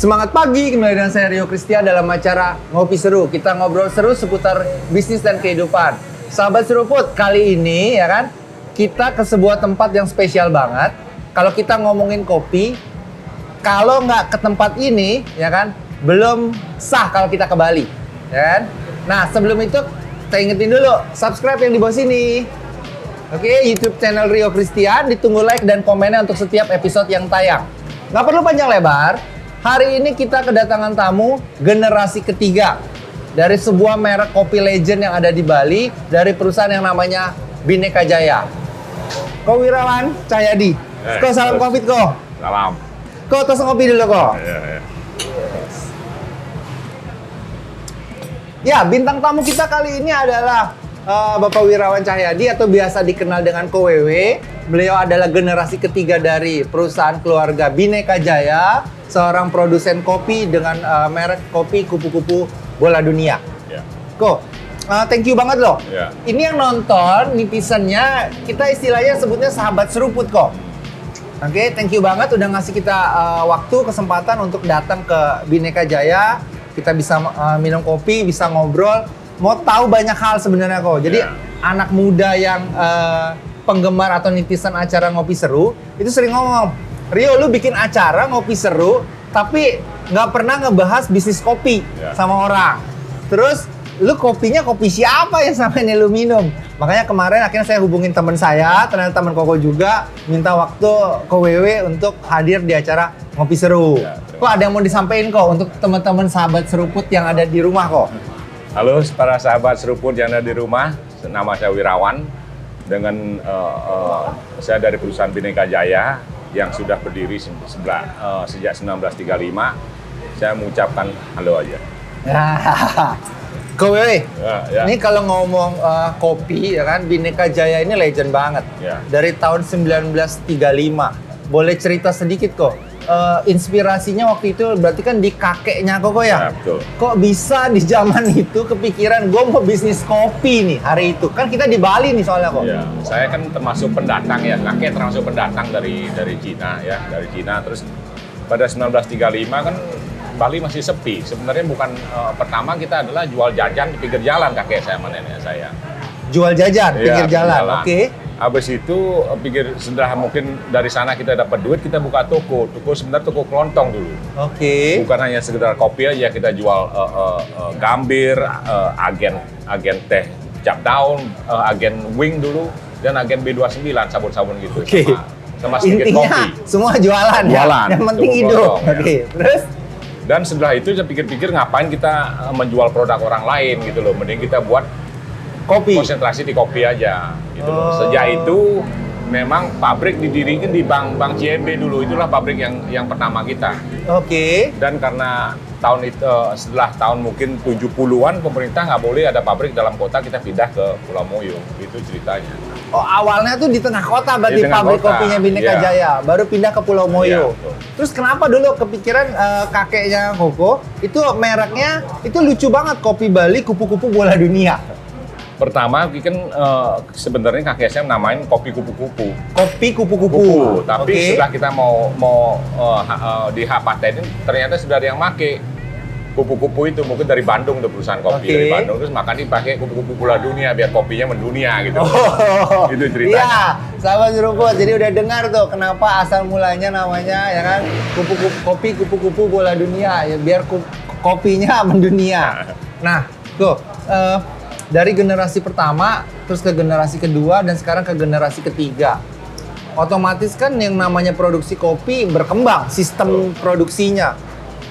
Semangat pagi, kembali dengan saya Rio Christian dalam acara Ngopi Seru. Kita ngobrol seru seputar bisnis dan kehidupan. Sahabat Seruput, kali ini ya kan, kita ke sebuah tempat yang spesial banget. Kalau kita ngomongin kopi, kalau nggak ke tempat ini, ya kan, belum sah kalau kita ke Bali, ya kan. Nah, sebelum itu, saya ingetin dulu, subscribe yang di bawah sini. Oke, YouTube channel Rio Christian, ditunggu like dan komennya untuk setiap episode yang tayang. Nggak perlu panjang lebar. Hari ini kita kedatangan tamu generasi ketiga dari sebuah merek kopi legend yang ada di Bali, dari perusahaan yang namanya Bhinneka Jaya. Ko Wirawan Cahyadi. Ko salam covid ko. Salam. Ko tos ngopi dulu ko. Ya, bintang tamu kita kali ini adalah Bapak Wirawan Cahyadi atau biasa dikenal dengan Ko Wewe. Beliau adalah generasi ketiga dari perusahaan keluarga Bhinneka Jaya, seorang produsen kopi dengan merek kopi kupu-kupu bola dunia. Ya. Ko, thank you banget loh. Ya. Ini yang nonton, netizennya, kita istilahnya sebutnya sahabat seruput kok. Oke, thank you banget udah ngasih kita waktu, kesempatan untuk datang ke Bhinneka Jaya. Kita bisa minum kopi, bisa ngobrol, mau tahu banyak hal sebenarnya kok. Jadi anak muda yang penggemar atau netizen acara Ngopi Seru itu sering ngomong, Rio, lu bikin acara Ngopi Seru tapi nggak pernah ngebahas bisnis kopi sama orang. Terus lu kopinya kopi siapa yang sampai ini lu minum? Makanya kemarin akhirnya saya hubungin teman saya, ternyata teman Koko juga, minta waktu Ko Wewe untuk hadir di acara Ngopi Seru. Kok ada yang mau disampaikan kok untuk teman-teman sahabat seruput yang ada di rumah kok? Halo para sahabat seruput yang ada di rumah, nama saya Wirawan. Dengan saya dari perusahaan Bhinneka Jaya yang sudah berdiri sejak 1935. Saya mengucapkan halo aja. Ko Wewe, Ya. ini kalau ngomong kopi ya kan, Bhinneka Jaya ini legend banget. Ya. Dari tahun 1935. Boleh cerita sedikit kok? Inspirasinya waktu itu berarti kan di kakeknya Koko ya? Ya, betul. Kok bisa di zaman itu kepikiran gue mau bisnis kopi nih hari itu? Kan kita di Bali nih soalnya kok. Ya, saya kan termasuk pendatang ya, kakek termasuk pendatang dari Cina ya, dari Cina. Terus pada 1935 kan Bali masih sepi. Sebenarnya bukan pertama kita adalah jual jajan di pinggir jalan kakek saya sama nenek saya. Jual jajan pinggir Iya, jalan, oke. Habis itu pikir setelah mungkin dari sana kita dapat duit, kita buka toko. Toko sebenarnya toko kelontong dulu. Oke. Bukan hanya sekedar kopi aja, kita jual gambir, agen teh cap daun, agen wing dulu, dan agen B29 sabun-sabun gitu. Oke. Sama sedikit Intinya kopi. semua jualan ya. Jualan, Yang penting toko hidup. kelontong, ya. Oke. Terus? Dan setelah itu saya pikir-pikir ngapain kita menjual produk orang lain gitu loh. Mending kita buat Kopi. konsentrasi di kopi aja gitu loh. Sejak itu memang pabrik didirikan di Bank CIMB dulu, itulah pabrik yang pertama kita. Oke. Dan karena tahun itu setelah tahun mungkin 70-an pemerintah nggak boleh ada pabrik dalam kota, kita pindah ke Pulau Moyo. Itu ceritanya. Oh, awalnya tuh di tengah kota berarti Di tengah pabrik kota, kopinya Bhinneka iya. Jaya, baru pindah ke Pulau Moyo. Iya, betul. Terus kenapa dulu kepikiran kakeknya Koko itu mereknya itu lucu banget, kopi Bali kupu-kupu bola dunia. Pertama kan sebenarnya kakek saya namain kopi kupu-kupu. Kopi kupu-kupu. Kupu. Tapi Oke. setelah kita mau di hak patenin, ternyata sudah ada yang make kupu-kupu itu, mungkin dari Bandung tuh perusahaan kopi Oke. dari Bandung, terus makanya dipakai kupu-kupu bola dunia biar kopinya mendunia gitu. Oh, Itu ceritanya. Iya, sahabat seruput. Jadi udah dengar tuh kenapa asal mulanya namanya ya kan kopi kupu-kupu bola dunia ya biar kopinya mendunia. Nah, tuh dari generasi pertama terus ke generasi kedua dan sekarang ke generasi ketiga. Otomatis kan yang namanya produksi kopi berkembang sistem produksinya.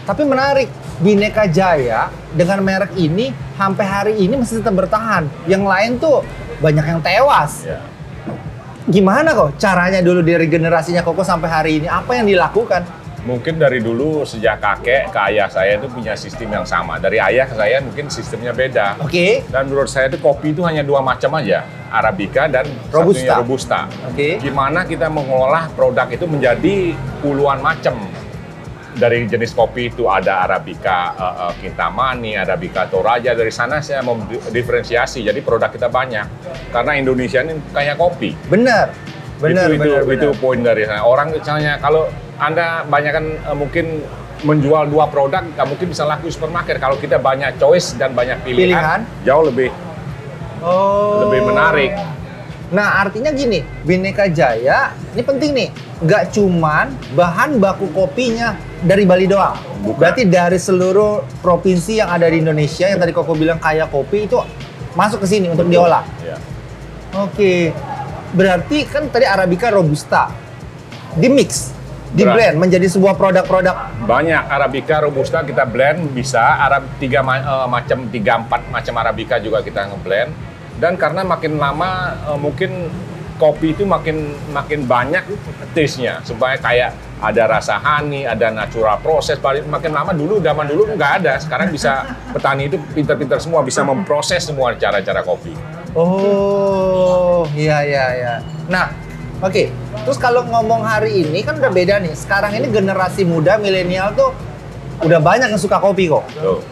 Tapi menarik, Bhinneka Jaya dengan merek ini sampai hari ini masih tetap bertahan. Yang lain tuh banyak yang tewas. Ya. Gimana kok caranya dulu dari generasinya Koko sampai hari ini? Apa yang dilakukan? Mungkin dari dulu sejak kakek ke ayah saya itu punya sistem yang sama. Dari ayah ke saya mungkin sistemnya beda. Oke. Dan menurut saya itu kopi itu hanya dua macam aja, Arabica dan Robusta. satunya Robusta. Oke. Gimana kita mengolah produk itu menjadi puluhan macam. Dari jenis kopi itu ada Arabica Kintamani, Arabica Toraja. Dari sana saya mau diferensiasi, jadi produk kita banyak. Karena Indonesia ini kayak kopi. Benar. Benar, itu benar. poin dari sana. Orang misalnya kalau Anda banyak kan mungkin menjual 2 produk nggak mungkin bisa laku di supermarket. Kalau kita banyak choice dan banyak pilihan. Jauh lebih menarik. Nah, artinya gini, Bhinneka Jaya ini penting nih, nggak cuman bahan baku kopinya dari Bali doang. Bukan. Berarti dari seluruh provinsi yang ada di Indonesia yang tadi Koko bilang kaya kopi itu masuk ke sini untuk diolah. Ya. Oke, berarti kan tadi Arabica Robusta di mix, di Berat. blend menjadi sebuah produk-produk. Banyak Arabica, Robusta kita blend bisa, 3-4 macam Arabica juga kita ngeblend. Dan karena makin lama mungkin kopi itu makin banyak taste-nya, supaya kayak ada rasa honey, ada natural proses. Makin lama zaman dulu nggak ada. Sekarang bisa petani itu pintar-pintar semua bisa memproses semua cara-cara kopi. Oh, iya. Nah, oke. Terus kalau ngomong hari ini kan udah beda nih. Sekarang ini generasi muda milenial tuh udah banyak yang suka kopi kok. Tuh.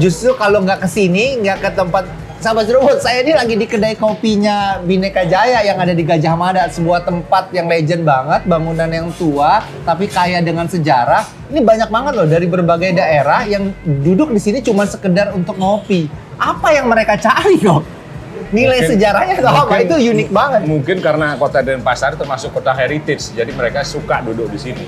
Justru kalau nggak ke sini, nggak ke tempat Sahabat Seruput, saya ini lagi di kedai kopinya Bhinneka Jaya yang ada di Gajah Mada, sebuah tempat yang legend banget, bangunan yang tua tapi kaya dengan sejarah. Ini banyak banget loh dari berbagai daerah yang duduk di sini cuma sekedar untuk ngopi. Apa yang mereka cari kok? Nilai sejarahnya atau apa? Itu unik banget. Mungkin karena Kota Denpasar termasuk kota heritage, jadi mereka suka duduk di sini.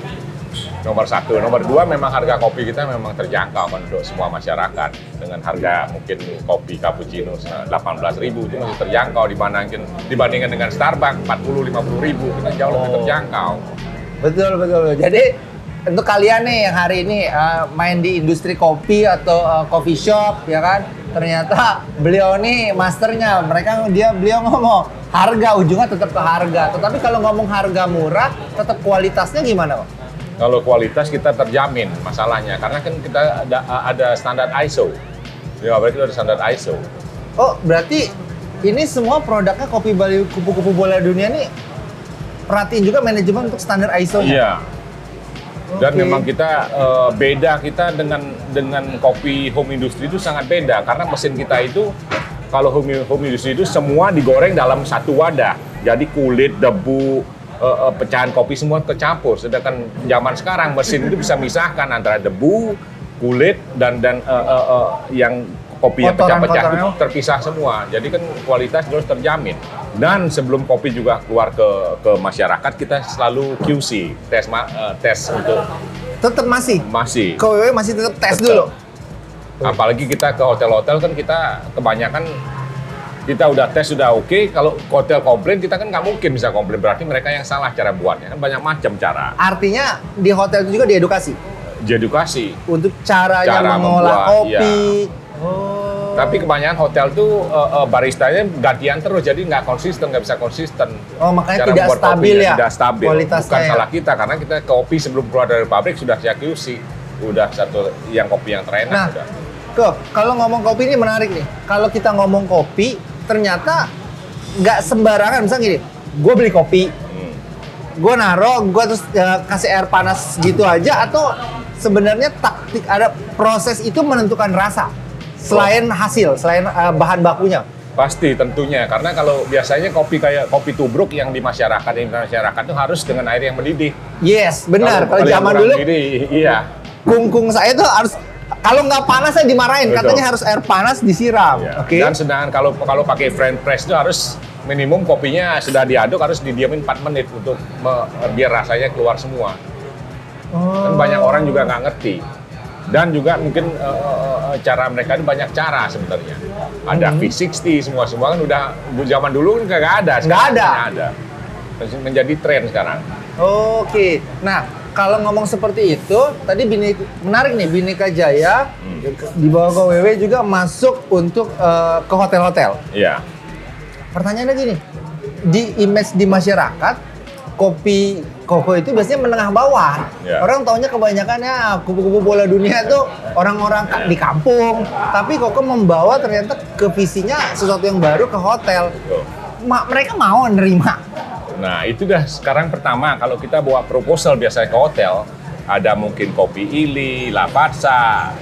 Nomor 1, nomor 2 memang harga kopi kita memang terjangkau untuk semua masyarakat dengan harga mungkin kopi cappuccino 18.000 itu masih terjangkau dibandingkan dengan Starbucks 40-50 ribu itu jauh lebih terjangkau. Betul. Jadi untuk kalian nih yang hari ini main di industri kopi atau coffee shop ya kan, ternyata beliau nih masternya. Beliau ngomong harga, ujungnya tetap ke harga. Tetapi kalau ngomong harga murah, tetap kualitasnya gimana Pak? Kalau kualitas kita terjamin masalahnya, karena kan kita ada standar ISO. Ya, berarti ada standar ISO. Oh, berarti ini semua produknya kopi Bali kupu-kupu bola dunia nih perhatiin juga manajemen untuk standar ISO-nya? Iya. Dan Oke. memang kita beda kita dengan kopi home industry itu sangat beda, karena mesin kita itu kalau home industry itu semua digoreng dalam satu wadah. Jadi kulit, debu, pecahan kopi semua kecampur. Sedangkan zaman sekarang mesin itu bisa misahkan antara debu, kulit dan yang kopi yang pecah-pecah itu terpisah semua. Jadi kan kualitas terus terjamin. Dan sebelum kopi juga keluar ke masyarakat, kita selalu QC, tes untuk Tetap masih? masih. KWW masih tetap tes dulu? Apalagi kita ke hotel-hotel kan kita kebanyakan kita udah tes sudah oke. Kalau hotel komplain kita kan nggak mungkin bisa komplain, berarti mereka yang salah cara buatnya. Kan banyak macam cara. Artinya di hotel itu juga diedukasi? Edukasi. Untuk caranya Cara mengolah membuat, kopi? iya. Oh. Tapi kebanyakan hotel tuh baristanya gantian terus, jadi nggak bisa konsisten. Oh, makanya Cara tidak membuat stabil kopinya ya? Tidak stabil. Kualitasnya Bukan ya? salah kita, karena kita kopi sebelum keluar dari pabrik sudah saya QC. Udah satu yang kopi yang terenak. Nah, udah. kalau ngomong kopi ini menarik nih. Kalau kita ngomong kopi, ternyata nggak sembarangan. Misalnya gini, gue beli kopi, gue gue terus kasih air panas gitu aja, atau sebenarnya taktik ada proses itu menentukan rasa selain hasil, selain bahan bakunya. Pasti tentunya, karena kalau biasanya kopi kayak kopi tubruk yang di masyarakat itu harus dengan air yang mendidih. Yes, benar. Kalau yang zaman kurang dulu, mendidih, iya. kungkung saya tuh harus, kalau nggak panas saya dimarahin. Betul. Katanya harus air panas disiram. Iya. Oke. Dan sedangkan kalau pakai French press itu harus minimum kopinya sudah diaduk harus didiamin 4 menit untuk biar rasanya keluar semua. Kan banyak orang juga nggak ngerti. Dan juga mungkin cara mereka itu banyak cara sebenarnya. Ada V60 semua kan udah zaman dulu kan nggak ada. Nggak ada. Ada. Menjadi tren sekarang. Oke. Nah, kalau ngomong seperti itu, tadi menarik nih, Bhinneka Jaya di bawah KWW juga masuk untuk ke hotel-hotel. Iya. Pertanyaannya gini, di image di masyarakat, kopi Koko itu biasanya menengah bawah. Ya. Orang taunya kebanyakannya kupu-kupu bola dunia itu orang-orang di kampung. Tapi Koko membawa ternyata ke visinya sesuatu yang baru ke hotel. Betul. Mereka mau nerima. Nah, itu dah sekarang pertama kalau kita bawa proposal biasanya ke hotel, ada mungkin kopi Ili, Lavazza,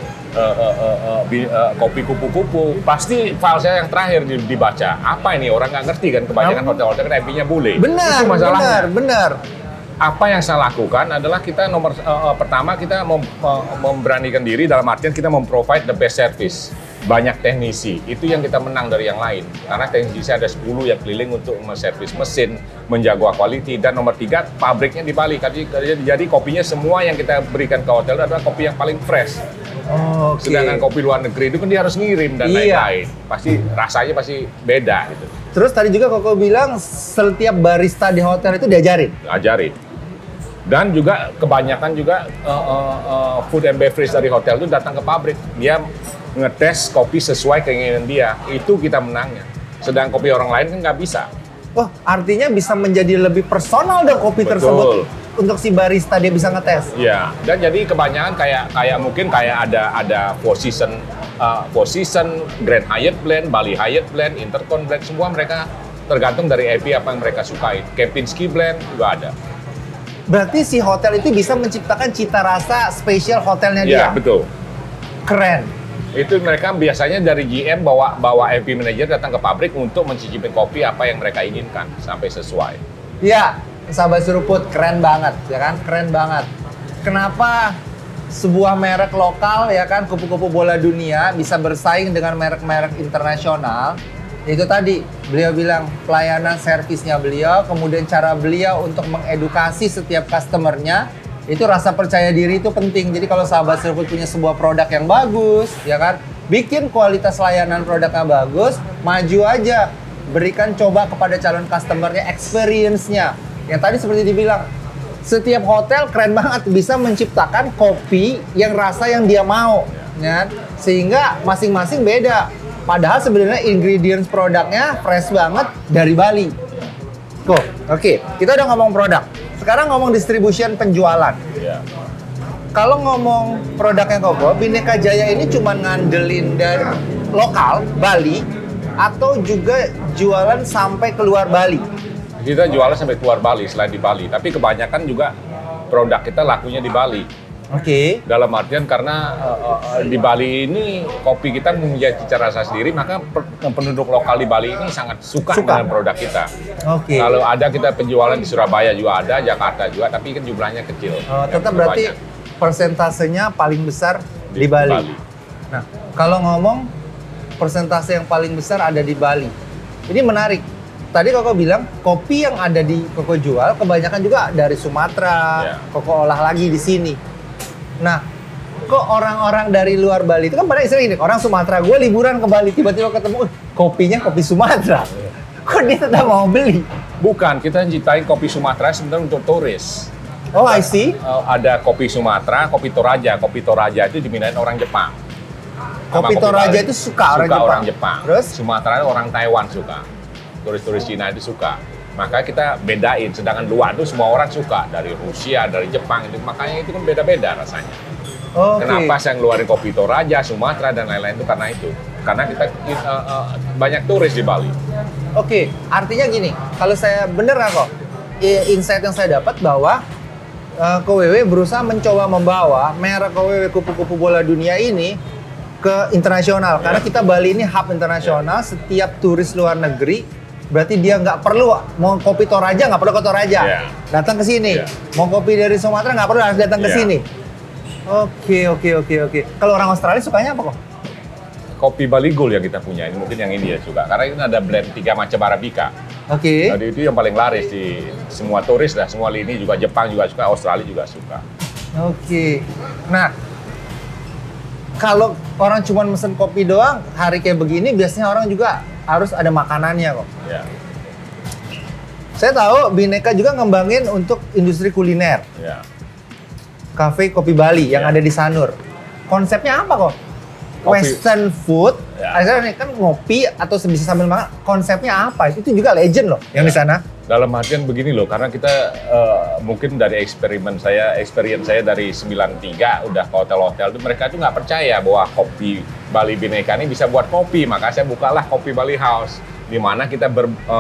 kopi kupu-kupu, pasti file saya yang terakhir dibaca. Apa ini? Orang nggak ngerti kan, kebanyakan hotel-hotel kan IP-nya bule. Benar, Itu masalahnya. benar. apa yang saya lakukan adalah kita pertama kita memberanikan diri dalam artian kita memprovide the best service. Banyak teknisi, itu yang kita menang dari yang lain. Karena teknisi ada 10 yang keliling untuk menservis mesin, menjaga quality, dan nomor 3, pabriknya di Bali. Jadi kopinya semua yang kita berikan ke hotel adalah kopi yang paling fresh. Oh, oke. Sedangkan kopi luar negeri itu kan dia harus ngirim dan lain-lain. Pasti rasanya pasti beda gitu. Terus tadi juga Koko bilang setiap barista di hotel itu diajarin? Ajarin. Dan juga kebanyakan juga food and beverage dari hotel itu datang ke pabrik. Dia ngetes kopi sesuai keinginan dia, itu kita menangnya. Sedang kopi orang lain kan nggak bisa. Oh, artinya bisa menjadi lebih personal dong kopi tersebut untuk si barista dia bisa ngetes. Iya, dan jadi kebanyakan kayak mungkin ada Four Seasons, Grand Hyatt Blend, Bali Hyatt Blend, Intercon Blend, semua mereka tergantung dari IP apa yang mereka sukai. Kempinski Blend juga ada. Berarti si hotel itu bisa menciptakan cita rasa spesial hotelnya dia. Iya, betul. Keren. Itu mereka biasanya dari GM bawa MP manager datang ke pabrik untuk mencicipin kopi apa yang mereka inginkan sampai sesuai. Iya, sahabat seruput, keren banget, ya kan? Keren banget. Kenapa sebuah merek lokal, ya kan, kupu-kupu bola dunia bisa bersaing dengan merek-merek internasional? Itu tadi, beliau bilang pelayanan servisnya beliau, kemudian cara beliau untuk mengedukasi setiap customernya, itu rasa percaya diri itu penting. Jadi kalau sahabat seruput punya sebuah produk yang bagus, ya kan, bikin kualitas layanan produknya bagus, maju aja, berikan coba kepada calon customernya experience-nya. Yang tadi seperti dibilang, setiap hotel keren banget bisa menciptakan kopi yang rasa yang dia mau, ya, sehingga masing-masing beda. Padahal sebenarnya ingredients produknya fresh banget dari Bali. Oke, kita udah ngomong produk. Sekarang ngomong distribution penjualan. Iya. Kalau ngomong produknya Koko, Bhinneka Jaya ini cuma ngandelin dari lokal, Bali, atau juga jualan sampai keluar Bali? Kita jualan sampai keluar Bali, selain di Bali. Tapi kebanyakan juga produk kita lakunya di Bali. Oke. Dalam artian karena di Bali ini kopi kita mempunyai cita rasa sendiri, maka penduduk lokal di Bali ini sangat suka dengan produk kita. Oke. Kalau ada kita penjualan di Surabaya juga ada, Jakarta juga, tapi kan jumlahnya kecil. Tetap berarti persentasenya paling besar di Bali. Nah, kalau ngomong persentase yang paling besar ada di Bali. Ini menarik. Tadi Koko bilang kopi yang ada di Koko jual kebanyakan juga dari Sumatera. Koko olah lagi di sini. Nah, kok orang-orang dari luar Bali itu kan pada istilah ini, orang Sumatera, gue liburan ke Bali, tiba-tiba ketemu, kopinya kopi Sumatera. Kok dia tetap mau beli? Bukan, kita ciptain kopi Sumatera sebenarnya untuk turis. Oh, I see. Ada kopi Sumatera, kopi Toraja. Kopi Toraja itu diminatin orang Jepang. Kopi Toraja itu suka orang Jepang. Terus? Sumatera orang Taiwan suka. Turis-turis Cina itu suka. Maka kita bedain, sedangkan luar itu semua orang suka. Dari Rusia, dari Jepang, itu makanya itu kan beda-beda rasanya. Kenapa saya ngeluarin kopi Toraja, Sumatera, dan lain-lain itu karena itu. Karena kita banyak turis di Bali. Oke, artinya gini, kalau saya bener nggak kok, insight yang saya dapat bahwa KWW berusaha mencoba membawa merek KWW kupu-kupu bola dunia ini ke internasional. Karena kita Bali ini hub internasional, setiap turis luar negeri berarti dia nggak perlu mau kopi Toraja, nggak perlu ke Toraja, datang ke sini. Mau kopi dari Sumatera nggak perlu harus datang ke sini. Oke. Kalau orang Australia sukanya apa kok? Kopi Bali Gold yang kita punya, ini mungkin yang ini ya suka. Karena ini ada blend 3 macam Arabica. Oke. Jadi itu yang paling laris di semua turis lah, semua lini juga, Jepang juga suka, Australia juga suka. Oke. Nah, kalau orang cuma mesen kopi doang, hari kayak begini biasanya orang juga harus ada makanannya kok. Ya. Saya tahu Bhinneka juga ngembangin untuk industri kuliner. Ya. Cafe Kopi Bali yang ada di Sanur. Konsepnya apa kok? Western food. Akhirnya kan ngopi atau bisa sambil makan. Konsepnya apa? Itu juga legend loh yang di sana. Dalam artian begini loh, karena kita mungkin dari experience saya dari 93 udah ke hotel-hotel itu mereka tuh nggak percaya bahwa kopi Bali Bhinneka ini bisa buat kopi, maka saya bukalah Kopi Bali House di mana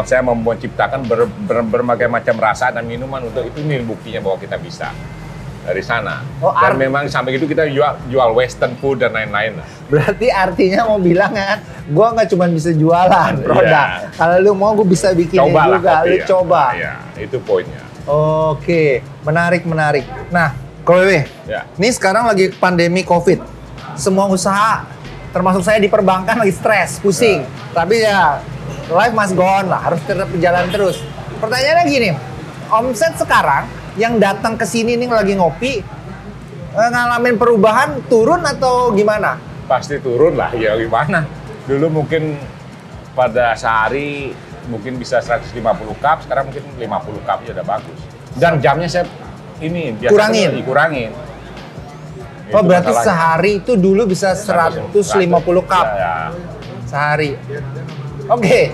saya menciptakan berbagai macam rasa dan minuman untuk itu. Ini buktinya bahwa kita bisa dari sana. Dan memang sampai itu kita jual western food dan lain-lain. Berarti artinya mau bilang kan, gue nggak cuma bisa jualan produk. Kalau lu mau gue bisa bikin juga, lu coba. Iya, itu poinnya. Oke, menarik. Nah, KWW, Ya. ini sekarang lagi pandemi COVID. Semua usaha, termasuk saya di perbankan lagi stres, pusing. Tapi ya, life must go on lah, harus tetap berjalan terus. Pertanyaannya gini, omset sekarang yang datang ke sini nih lagi ngopi, ngalamin perubahan turun atau gimana? Pasti turun lah, ya gimana. Dulu mungkin pada sehari mungkin bisa 150 cup, sekarang mungkin 50 cup ya udah bagus. Dan jamnya saya ini biasanya dikurangin. Oh, Itu berarti masalahnya. sehari itu dulu bisa 150 cup Ya, sehari. Oke.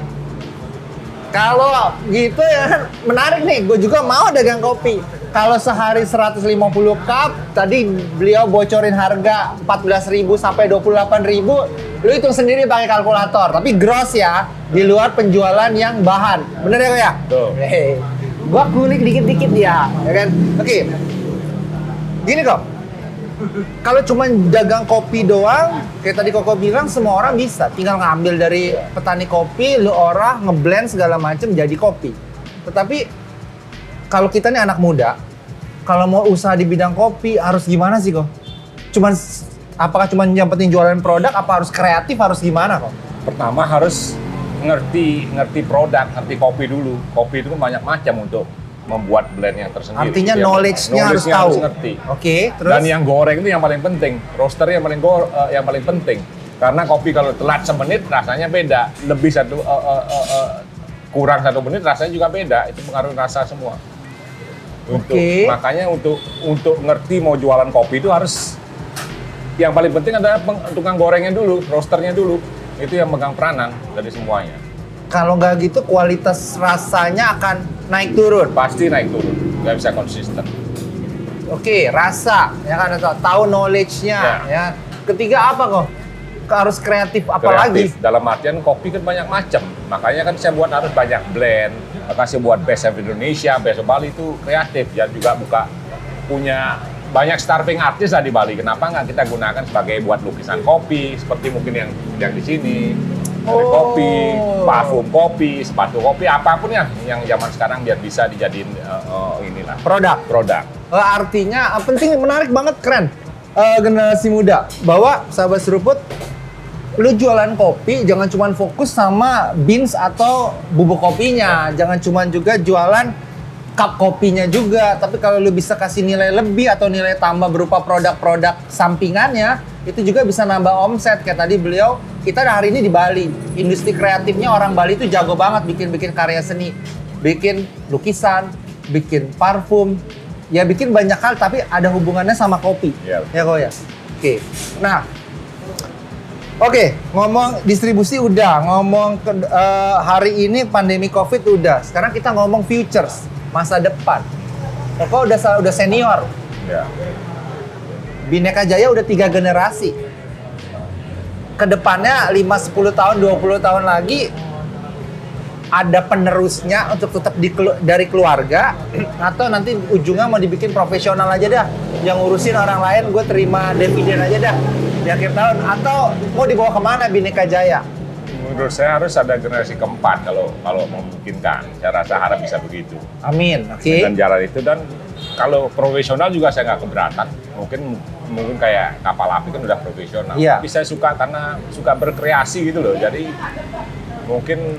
Kalau gitu ya menarik nih, gue juga mau dagang kopi. Kalau sehari 150 cup, tadi beliau bocorin harga 14.000 sampai 28.000. Lu hitung sendiri pakai kalkulator, tapi gross ya, di luar penjualan yang bahan. Bener ya kok ya? Tuh. Gua kulik dikit-dikit ya kan? Oke. Gini kok. Kalau cuma dagang kopi doang, kayak tadi Koko bilang, semua orang bisa. Tinggal ngambil dari petani kopi, lu olah, ngeblend segala macam jadi kopi. Tetapi kalau kita nih anak muda, kalau mau usaha di bidang kopi harus gimana sih kok? Apakah cuma yang penting jualan produk? Apa harus kreatif? Harus gimana kok? pertama harus ngerti produk, ngerti kopi dulu. Kopi itu kan banyak macam untuk membuat blend yang tersendiri. Artinya Gitu ya. knowledge-nya harus tahu. harus ngerti. Oke, terus? Dan yang goreng itu yang paling penting, roaster yang paling penting. Karena kopi kalau telat semenit rasanya beda, lebih kurang 1 menit rasanya juga beda. Itu pengaruh rasa semua. Makanya untuk ngerti mau jualan kopi itu harus yang paling penting adalah tukang gorengnya dulu, roasternya dulu. Itu yang megang peranan dari semuanya. Kalau nggak gitu kualitas rasanya akan naik turun. Pasti naik turun, nggak bisa konsisten. Oke, rasa, ya kan, tahu knowledge-nya, Ya. ya. Ketiga apa kok? Harus kreatif, apalagi? Kreatif, dalam artian kopi kan banyak macam. Makanya kan saya buat harus banyak blend. Maka saya buat Best of Indonesia, Best of Bali itu kreatif. Dan juga punya banyak starving artis lah di Bali. Kenapa nggak kita gunakan sebagai buat lukisan kopi, seperti mungkin yang di sini. Dari kopi, parfum kopi, sepatu kopi, apapun yang zaman sekarang biar bisa dijadiin inilah produk. Artinya penting, menarik banget, keren. Generasi muda, bahwa sahabat seruput, lu jualan kopi jangan cuma fokus sama beans atau bubuk kopinya, jangan cuma juga jualan cup kopinya juga, tapi kalau lu bisa kasih nilai lebih atau nilai tambah berupa produk-produk sampingannya, itu juga bisa nambah omset. Kayak tadi beliau, kita hari ini di Bali, industri kreatifnya orang Bali itu jago banget bikin karya seni, bikin lukisan, bikin parfum, ya bikin banyak hal, tapi ada hubungannya sama kopi. Ya. Ya kok ya. Oke. Nah, ngomong distribusi udah, ngomong hari ini pandemi COVID udah. Sekarang kita ngomong futures, masa depan. Kok udah senior. Ya. Bhinneka Jaya udah 3 generasi. Kedepannya 5, 10 tahun, 20 tahun lagi ada penerusnya untuk tetap dari keluarga, atau nanti ujungnya mau dibikin profesional aja dah, yang ngurusin orang lain, gue terima dividen aja dah di akhir tahun, atau mau dibawa kemana Bhinneka Jaya? Menurut saya harus ada generasi keempat kalau memungkinkan. Saya rasa harap bisa begitu. Amin. Oke. Dengan jalan itu, dan kalau profesional juga saya nggak keberatan. Mungkin kayak kapal api kan udah profesional. Iya. Tapi saya suka berkreasi gitu loh. Jadi mungkin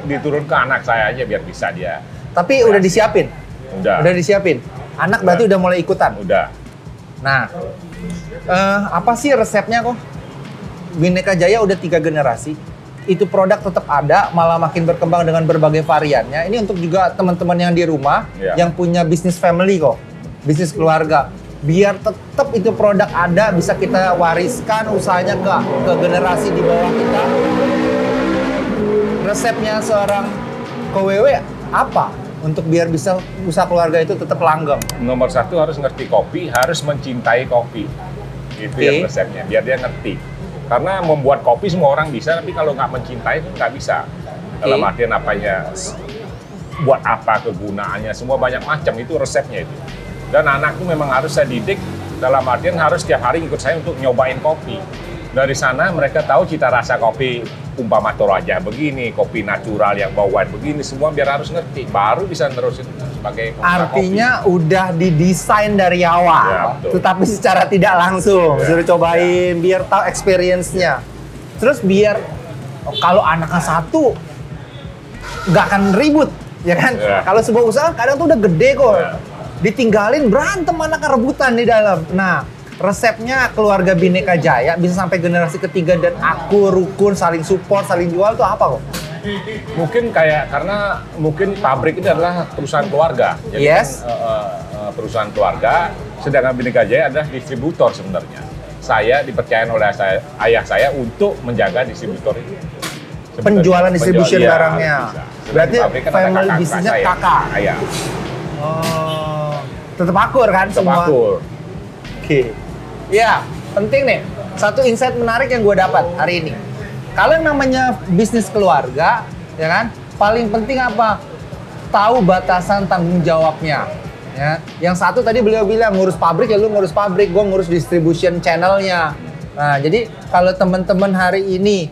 diturun ke anak saya aja biar bisa dia. Tapi udah disiapin? Udah Disiapin? Anak berarti udah mulai ikutan? Udah. Nah, apa sih resepnya kok? Bhinneka Jaya udah 3 generasi, itu produk tetap ada, malah makin berkembang dengan berbagai variannya. Ini untuk juga teman-teman yang di rumah, yang punya bisnis family kok, bisnis keluarga. Biar tetap itu produk ada, bisa kita wariskan usahanya ke generasi di bawah kita. Resepnya seorang KWW apa? Untuk biar bisa usaha keluarga itu tetap langgeng. Nomor 1 harus ngerti kopi, harus mencintai kopi. Itu yang resepnya, biar dia ngerti. Karena membuat kopi semua orang bisa, tapi kalau nggak mencintai itu nggak bisa. Dalam artian apanya, buat apa kegunaannya, semua banyak macam, itu resepnya itu. Dan anak itu memang harus saya didik, dalam artian harus setiap hari ikut saya untuk nyobain kopi. Dari sana mereka tahu cita rasa kopi umpama Toraja begini, kopi natural yang bawaan begini, semua biar harus ngerti. Baru bisa nerusin sebagai pengusaha Artinya udah didesain dari awal, Ya, betul. tetapi secara tidak langsung. Ya, Suruh cobain, biar tahu experience-nya. Terus biar kalau anaknya satu, nggak akan ribut, ya kan? Ya. Kalau sebuah usaha kadang tuh udah gede kok. Ya. Ditinggalin berantem anaknya rebutan di dalam. Nah, resepnya keluarga Bhinneka Jaya bisa sampai generasi ketiga dan akur, rukun, saling support, saling jual tuh apa kok? Mungkin karena mungkin pabrik ini adalah perusahaan keluarga. Jadi Yes. kan, perusahaan keluarga, sedangkan Bhinneka Jaya adalah distributor sebenarnya. Saya dipercayakan oleh ayah saya untuk menjaga distributor itu. Sebenarnya. Penjualan distribution Iya, barangnya. bisa. Berarti Pabrik kan ada family kakak bisnisnya saya. kakak. Iya, Oh, tetap akur kan semua? akur. Oke. Ya, penting nih. Satu insight menarik yang gue dapat hari ini. Kalau yang namanya bisnis keluarga, ya kan, paling penting apa? Tahu batasan tanggung jawabnya. Ya. Yang satu tadi beliau bilang ngurus pabrik ya lu ngurus pabrik, gue ngurus distribution channelnya. Nah, jadi kalau teman-teman hari ini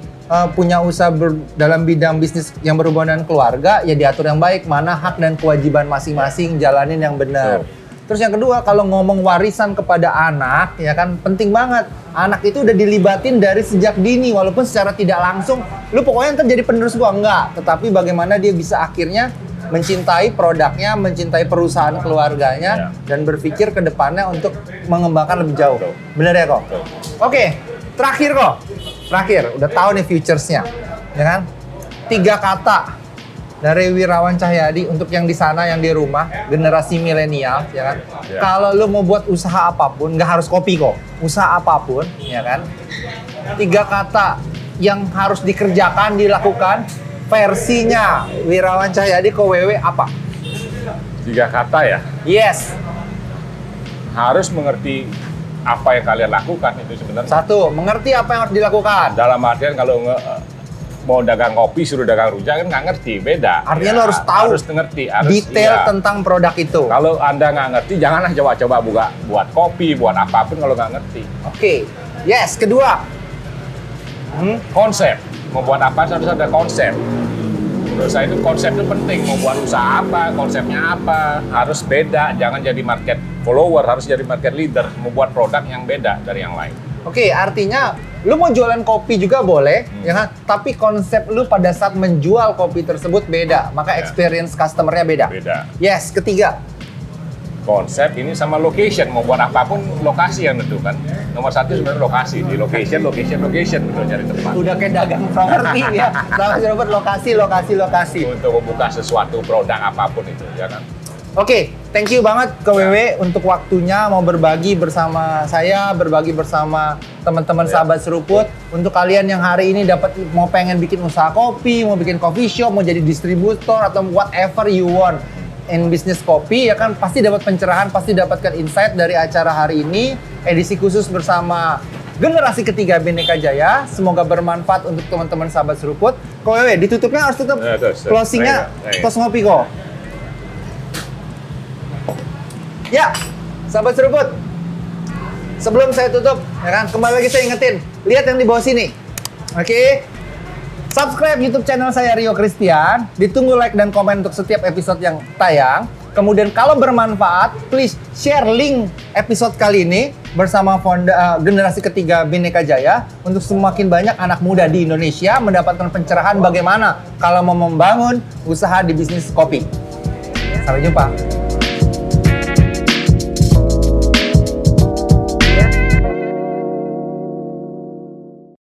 punya usaha dalam bidang bisnis yang berhubungan dengan keluarga, ya diatur yang baik, mana hak dan kewajiban masing-masing, jalanin yang benar. Terus yang kedua, kalau ngomong warisan kepada anak, ya kan penting banget. Anak itu udah dilibatin dari sejak dini, walaupun secara tidak langsung, lu pokoknya ntar jadi penerus gua, enggak. Tetapi bagaimana dia bisa akhirnya mencintai produknya, mencintai perusahaan keluarganya, dan berpikir ke depannya untuk mengembangkan lebih jauh. Bener ya kok? Oke, terakhir kok. Terakhir, udah tahu nih futuresnya, ya kan? 3 kata dari Wirawan Cahyadi untuk yang di sana, yang di rumah, generasi milenial, ya kan? Ya. Kalau lu mau buat usaha apapun, nggak harus kopi kok, usaha apapun, ya kan? 3 kata yang harus dikerjakan, dilakukan, versinya Wirawan Cahyadi ke WW apa? 3 kata ya, Yes. harus mengerti apa yang kalian lakukan itu sebenarnya. 1, mengerti apa yang harus dilakukan. Dalam artian kalau mau dagang kopi suruh dagang rujak kan nggak ngerti, beda. Artinya lo harus tahu harus ngerti, harus detail iya. tentang produk itu. Kalau Anda nggak ngerti, janganlah coba-coba buat kopi, buat apapun kalau nggak ngerti. Oke. Yes, kedua. Konsep, mau buat apa harus ada konsep. Menurut saya itu konsep itu penting, mau buat usaha apa, konsepnya apa, harus beda, jangan jadi market follower, harus jadi market leader, mau buat produk yang beda dari yang lain. Oke, artinya lu mau jualan kopi juga boleh, ya kan? Tapi konsep lu pada saat menjual kopi tersebut beda, maka Ya. experience customer-nya beda. Beda. Yes, ketiga. Konsep ini sama location, mau buat apapun lokasi yang tentukan. Nomor 1 sebenarnya lokasi, di location betul cari tempat. Udah kayak dagang properti ya. Sama si Robert, lokasi. Untuk membuka sesuatu produk apapun itu, ya kan? Oke, thank you banget ke WW untuk waktunya mau berbagi bersama saya, berbagi bersama teman-teman sahabat seruput. Untuk kalian yang hari ini mau pengen bikin usaha kopi, mau bikin coffee shop, mau jadi distributor atau whatever you want in bisnis kopi, ya kan pasti dapat pencerahan, pasti dapatkan insight dari acara hari ini, edisi khusus bersama generasi ketiga Bhinneka Jaya. Semoga bermanfaat untuk teman-teman sahabat seruput. Kok WW, ditutupnya harus tutup Terus. closingnya Ayo. tos ngopi kok. Ya, sahabat seruput. Sebelum saya tutup, ya kan, kembali lagi saya ingetin, lihat yang di bawah sini. Oke. Subscribe YouTube channel saya Rio Christian. Ditunggu like dan komen untuk setiap episode yang tayang. Kemudian kalau bermanfaat, please share link episode kali ini bersama generasi ketiga Bhinneka Jaya untuk semakin banyak anak muda di Indonesia mendapatkan pencerahan bagaimana kalau mau membangun usaha di bisnis kopi. Sampai jumpa.